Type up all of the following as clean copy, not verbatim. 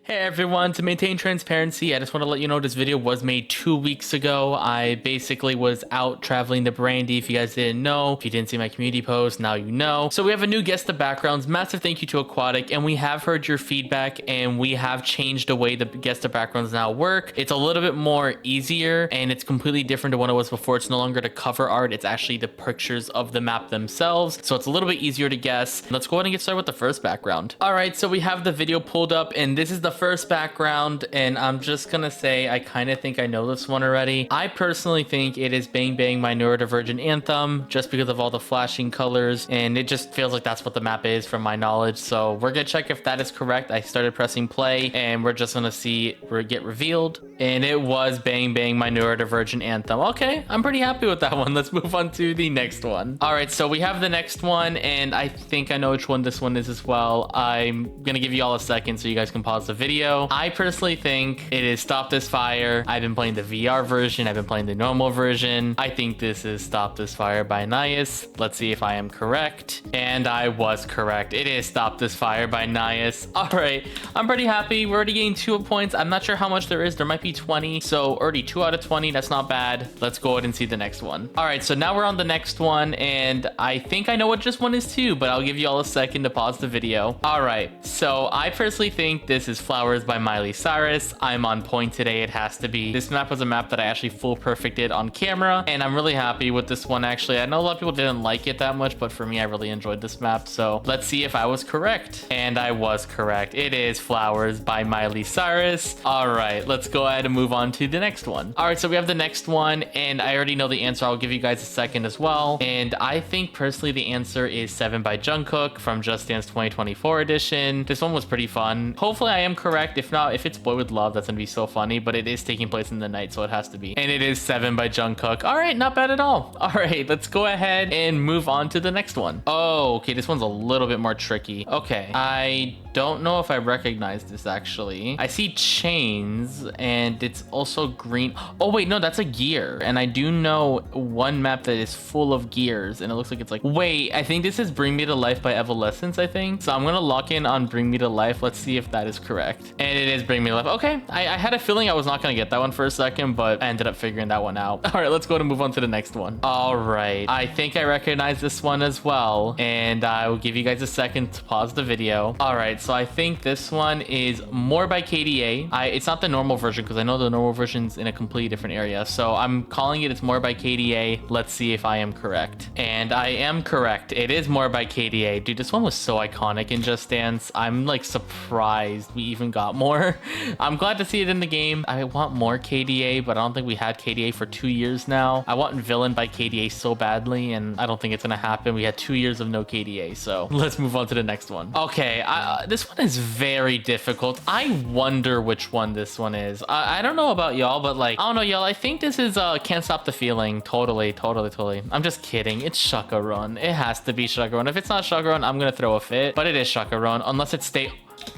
Hey everyone, to maintain transparency, I just want to let you know this video was made 2 weeks ago. I basically was out traveling to Brandy, if you guys didn't know. If you didn't see my community post, now you know. So we have a new guest of backgrounds. Massive thank you to Aquatic, and we have heard your feedback, and we have changed the way the guest of backgrounds now work. It's a little bit more easier, and it's completely different to what it was before. It's no longer the cover art, it's actually the pictures of the map themselves. So it's a little bit easier to guess. Let's go ahead and get started with the first background. All right, so we have the video pulled up, and this is the first background, and I'm just gonna say I kind of think I know this one already. I personally think it is Bang Bang, my Neurodivergent anthem, just because of all the flashing colors, and it just feels like that's what the map is from my knowledge. So we're gonna check if that is correct. I started pressing play, and we're just gonna see where it get revealed, and it was Bang Bang, my Neurodivergent anthem. Okay, I'm pretty happy with that one. Let's move on to the next one. All right, so we have the next one, and I think I know which one this one is as well. I'm gonna give you all a second so you guys can pause the video. I personally think it is Stop This Fire. I've been playing the VR version. I've been playing the normal version. I think this is Stop This Fire by Nias. Let's see if I am correct. And I was correct. It is Stop This Fire by Nias. All right, I'm pretty happy. We're already getting 2 points. I'm not sure how much there is. There might be 20. So already 2 out of 20. That's not bad. Let's go ahead and see the next one. All right, so now we're on the next one. And I think I know what this one is too, but I'll give you all a second to pause the video. All right, so I personally think this is Flowers by Miley Cyrus. I'm on point today. It has to be. This map was a map that I actually full perfected on camera, and I'm really happy with this one. Actually, I know a lot of people didn't like it that much, but for me, I really enjoyed this map. So let's see if I was correct. And I was correct. It is Flowers by Miley Cyrus. All right, let's go ahead and move on to the next one. All right, so we have the next one, and I already know the answer. I'll give you guys a second as well. And I think personally the answer is 7 by Jungkook from Just Dance 2024 edition. This one was pretty fun. Hopefully I am correct. If not, if it's Boy With Love, that's gonna be so funny, but it is taking place in the night, so it has to be. And it is 7 by Jungkook. All right, not bad at all. All right, let's go ahead and move on to the next one. Oh, okay, this one's a little bit more tricky. Okay, I don't know if I recognize this actually. I see chains, and it's also green. Oh wait, no, that's a gear. And I do know one map that is full of gears, and it looks like it's like, wait, I think this is Bring Me to Life by Evanescence, I think. So I'm gonna lock in on Bring Me to Life. Let's see if that is correct. And it is Bring Me to Life. Okay, I had a feeling I was not gonna get that one for a second, but I ended up figuring that one out. All right, let's go and move on to the next one. All right, I think I recognize this one as well, and I will give you guys a second to pause the video. All right, so I think this one is More by KDA. It's not the normal version, because I know the normal version's in a completely different area, so I'm calling it, it's More by KDA. Let's see if I am correct. And I am correct. It is More by KDA. Dude, this one was so iconic in Just Dance. I'm like surprised we even got more. I'm glad to see it in the game. I want more KDA, but I don't think we had KDA for 2 years now. I want Villain by KDA so badly, and I don't think it's gonna happen. We had 2 years of no KDA, so let's move on to the next one. Okay, this one is very difficult. I wonder which one this one is. I don't know about y'all, but like, I don't know, y'all. I think this is Can't Stop the Feeling. Totally. I'm just kidding. It's Shaka Run. It has to be Shaka Run. If it's not Shaka Run, I'm gonna throw a fit, but it is Shaka Run, unless it's Stay.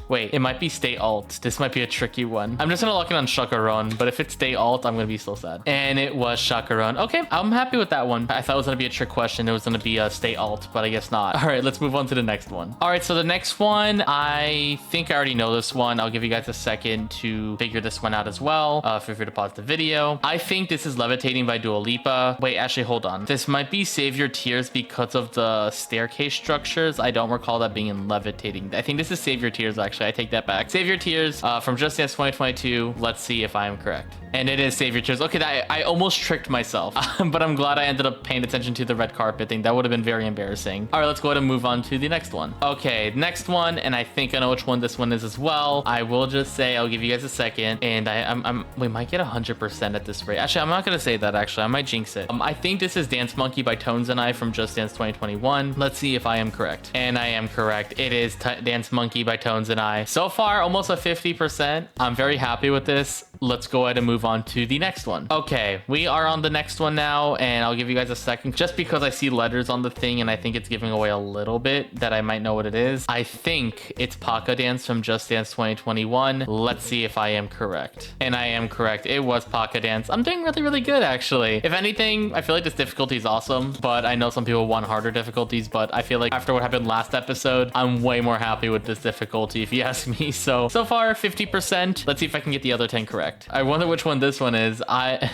Wait, it might be Stay Alt. This might be a tricky one. I'm just gonna lock it on Shaka Run, but if it's Stay Alt, I'm gonna be so sad. And it was Shaka Run. Okay, I'm happy with that one. I thought it was gonna be a trick question. It was gonna be a Stay Alt, but I guess not. All right, let's move on to the next one. All right, so the next one, I think I already know this one. I'll give you guys a second to figure this one out as well. Feel free to pause the video. I think this is Levitating by Dua Lipa. Wait, actually, hold on. This might be Save Your Tears because of the staircase structures. I don't recall that being in Levitating. I think this is Save Your Tears, actually. I take that back. Save Your Tears from Just Dance 2022. Let's see if I am correct. And it is Save Your Tears. Okay, I almost tricked myself, but I'm glad I ended up paying attention to the red carpet thing. That would have been very embarrassing. All right, let's go ahead and move on to the next one. Okay, next one, and I think I know which one this one is as well. I will just say, I'll give you guys a second, and we might get 100% at this rate. Actually, I'm not gonna say that. Actually, I might jinx it. I think this is Dance Monkey by Tones and I from Just Dance 2021. Let's see if I am correct. And I am correct. It is Dance Monkey by Tones and I. So far, almost a 50%. I'm very happy with this. Let's go ahead and move on to the next one. Okay, we are on the next one now, and I'll give you guys a second just because I see letters on the thing and I think it's giving away a little bit that I might know what it is. I think it's Paka Dance from Just Dance 2021. Let's see if I am correct. And I am correct. It was Paka Dance. I'm doing really, really good, actually. If anything, I feel like this difficulty is awesome, but I know some people want harder difficulties, but I feel like after what happened last episode, I'm way more happy with this difficulty, if you ask me. So far, 50%. Let's see if I can get the other 10 correct. I wonder which one this one is.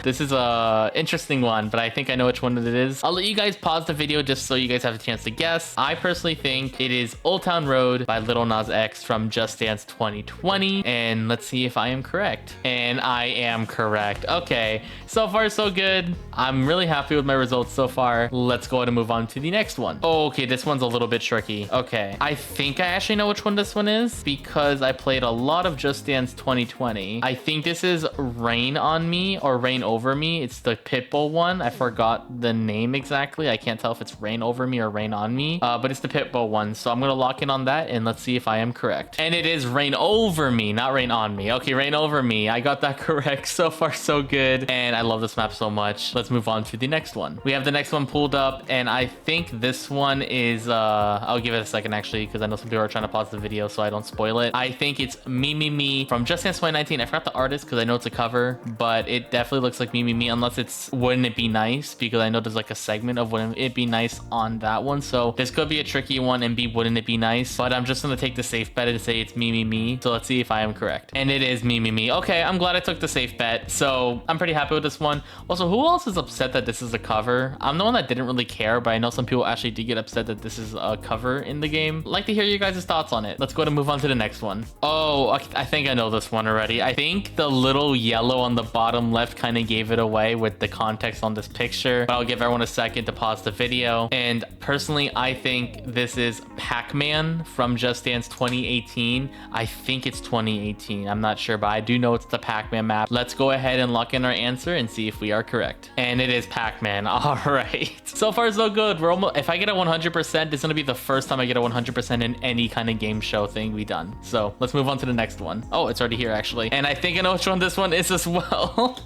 This is a interesting one, but I think I know which one it is. I'll let you guys pause the video just so you guys have a chance to guess. I personally think it is Old Town Road by Lil Nas X from Just Dance 2020, and let's see if I am correct. And I am correct. Okay, so far so good. I'm really happy with my results so far. Let's go ahead and move on to the next one. Oh, okay, this one's a little bit tricky. Okay, I think I actually know which one this one is because I played a lot of Just Dance 2020. I think this is Rain on Me or Rain Over Me. It's the Pitbull one. I forgot the name exactly. I can't tell if it's Rain Over Me or Rain on Me, but it's the Pitbull one. So I'm gonna lock in on that and let's see if I am correct. And it is Rain Over Me, not Rain on Me. Okay, Rain Over Me. I got that correct. So far so good, and I love this map so much. Let's move on to the next one. We have the next one pulled up, and I think this one is I'll give it a second actually because I know some people are trying to pause the video so I don't spoil it. I think it's Me Me Me from Just Dance 2019. I forgot the artist because I know it's a cover, but it definitely looks like Me Me Me, unless it's Wouldn't It Be Nice, because I know there's like a segment of Wouldn't It Be Nice on that one. So this could be a tricky one and be Wouldn't It Be Nice, but I'm just gonna take the safe bet and say it's Me Me Me. So let's see if I am correct. And it is Me Me Me. Okay, I'm glad I took the safe bet. So I'm pretty happy with this one. Also, who else is upset that this is a cover? I'm the one that didn't really care, but I know some people actually did get upset that this is a cover in the game. I'd like to hear you guys' thoughts on it. Let's go ahead and move on to the next one. Oh, I think I know this one already. I think the little yellow on the bottom left kind of gave it away with the context on this picture, but I'll give everyone a second to pause the video. And personally, I think this is Pac-Man from Just Dance 2018. I think it's 2018. I'm not sure, but I do know it's the Pac-Man map. Let's go ahead and lock in our answer and see if we are correct. And it is Pac-Man. All right. So far, so good. We're almost, if I get a 100%, it's going to be the first time I get a 100% in any kind of game show thing we done. So let's move on to the next one. Oh, it's already here actually. And I think I know which one this one is as well.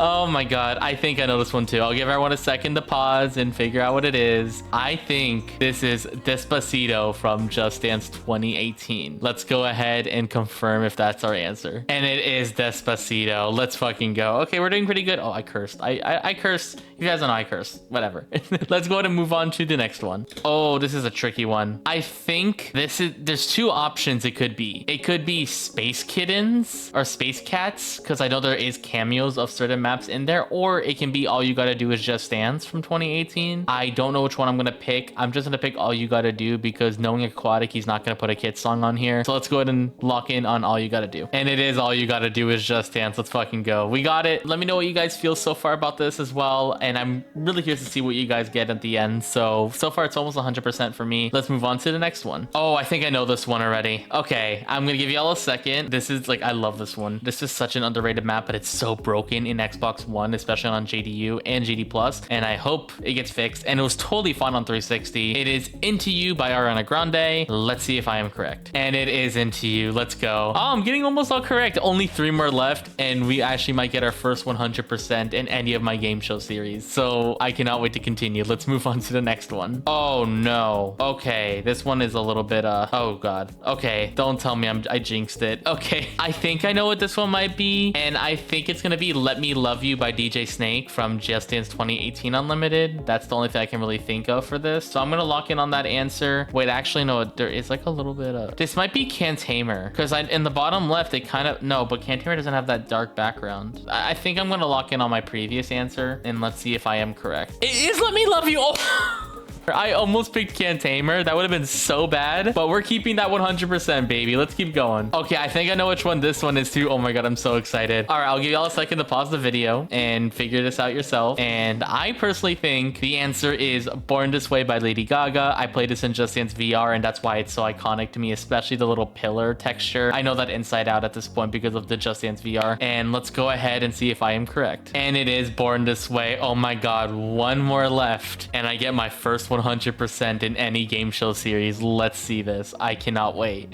Oh my god, I think I know this one too. I'll give everyone a second to pause and figure out what it is. I think this is Despacito from Just Dance 2018. Let's go ahead and confirm if that's our answer. And it is Despacito. Let's fucking go. Okay, we're doing pretty good. Oh, I cursed. I cursed. You guys don't know I curse. Whatever. Let's go ahead and move on to the next one. Oh, this is a tricky one. I think there's two options it could be. It could be Space Kittens or Space Cats, because I know there is cameos of certain maps in there, or it can be All You Gotta Do Is Just Dance from 2018. I don't know which one I'm gonna pick. I'm just gonna pick All You Gotta Do because knowing Aquatic, he's not gonna put a kid song on here. So let's go ahead and lock in on All You Gotta Do. And it is All You Gotta Do Is Just Dance. Let's fucking go. We got it. Let me know what you guys feel so far about this as well. And I'm really curious to see what you guys get at the end. So far it's almost 100% for me. Let's move on to the next one. Oh, I think I know this one already. Okay, I'm gonna give y'all a second. This is like, I love this one. This is such an underrated map, but it's so broken in Xbox One, especially on JDU and GD Plus, and I hope it gets fixed. And it was totally fun on 360. It is Into You by Ariana Grande. Let's see if I am correct. And it is Into You. Let's go. Oh, I'm getting almost all correct. Only 3 more left, and we actually might get our first 100% in any of my game show series. So I cannot wait to continue. Let's move on to the next one. Oh no. Okay, this one is a little bit oh god. Okay, don't tell me I jinxed it. Okay, I think I know what this one might be, and I think it's gonna be Let Me Love You by DJ Snake from Just Dance 2018 Unlimited. That's the only thing I can really think of for this. So I'm gonna lock in on that answer. Wait, actually no, there is like a little bit of, this might be Cantamer, because in the bottom left it kind of, no, but Cantamer doesn't have that dark background. I think I'm gonna lock in on my previous answer, and let's see if I am correct. It is Let Me Love You. Oh. I almost picked Cantamer. That would have been so bad, but we're keeping that 100%, baby. Let's keep going. Okay, I think I know which one this one is too. Oh my god, I'm so excited. All right, I'll give y'all a second to pause the video and figure this out yourself. And I personally think the answer is Born This Way by Lady Gaga. I played this in Just Dance VR, and that's why it's so iconic to me, especially the little pillar texture. I know that inside out at this point because of the Just Dance VR. And let's go ahead and see if I am correct. And it is Born This Way. Oh my god, one more left, and I get my first 100% in any game show series. Let's see this. I cannot wait.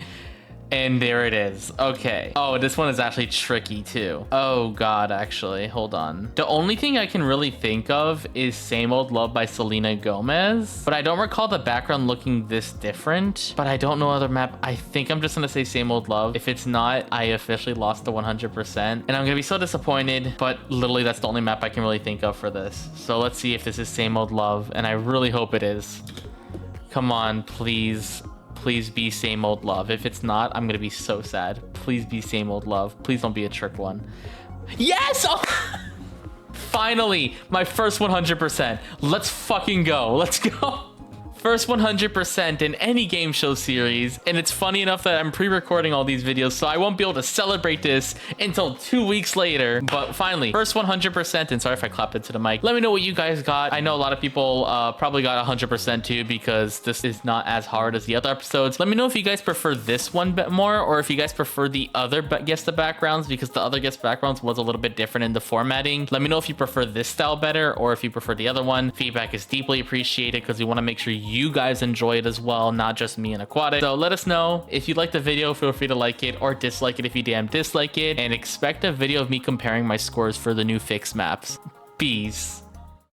And there it is. Okay. Oh, this one is actually tricky too. Oh God, actually, hold on. The only thing I can really think of is Same Old Love by Selena Gomez, but I don't recall the background looking this different, but I don't know other map. I think I'm just gonna say Same Old Love. If it's not, I officially lost the 100%, and I'm gonna be so disappointed, but literally that's the only map I can really think of for this. So let's see if this is Same Old Love, and I really hope it is. Come on, please. Please be Same Old Love. If it's not, I'm gonna be so sad. Please be Same Old Love. Please don't be a trick one. Yes! Oh! Finally, my first 100%. Let's fucking go. Let's go. First 100% in any game show series, and it's funny enough that I'm pre-recording all these videos, so I won't be able to celebrate this until 2 weeks later. But finally, first 100%, and sorry if I clapped into the mic. Let me know what you guys got. I know a lot of people probably got 100% too, because this is not as hard as the other episodes. Let me know if you guys prefer this one bit more, or if you guys prefer the other guess the backgrounds, because the other guess backgrounds was a little bit different in the formatting. Let me know if you prefer this style better, or if you prefer the other one. Feedback is deeply appreciated, because we want to make sure you guys enjoy it as well, not just me and Aquatic. So let us know. If you like the video, feel free to like it or dislike it if you damn dislike it, and expect a video of me comparing my scores for the new fixed maps. Peace.